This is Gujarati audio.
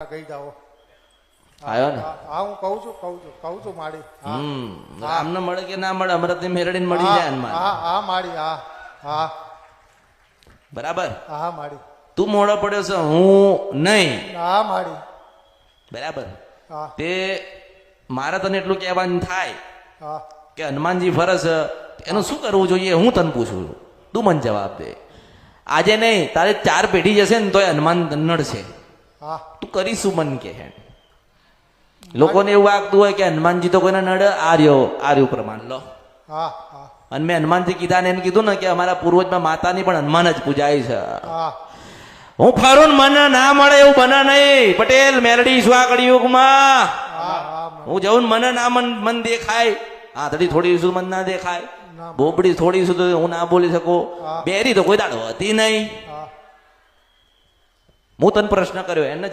કહી જાઓ. આયો ને? હા હું કહું છું માડી. આમને મળે કે ના મળે, અમૃતની મેરડીને મળી જાય હનુમાન. હા માડી. હા બરાબર. હા માડી. તું મોડો પડ્યો છે, હું નહીં. હા માડી. બરાબર. હા તે મારે તને એટલું કહેવાનું થાય હા કે હનુમાનજી ફરસ એનું શું કરવું જોઈએ, હું તને પૂછું છું, તું મને જવાબ દે. આજે નહીં, તારે 4 પેઢી જશે ને તોય હનુમાન નડશે. હા તું કરીશ શું મન કે હે? લોકોને એવું લાગતું હોય કે હનુમાનજી તો કોઈને નડે. આ રહ્યું પ્રમાણ લો. હા હા અને મેં હનુમાનજી કીધા ને એમ કીધું ને કે અમારા પૂર્વજમાં માતાની પણ હનુમાન જ પૂજાય છે. હા હું ફરું ને મને ના મળે એવું બને નહીં. પટેલ મેરડી શું આ કળિયુગમાં હું જઉં ને મને ના મન દેખાય, આંધળી થોડી શું મન ના દેખાય, બોબડી થોડી શું હું ના બોલી શકું, બેરી તો કોઈ દાડો હતી નહીં. હું તને પ્રશ્ન કર્યો એને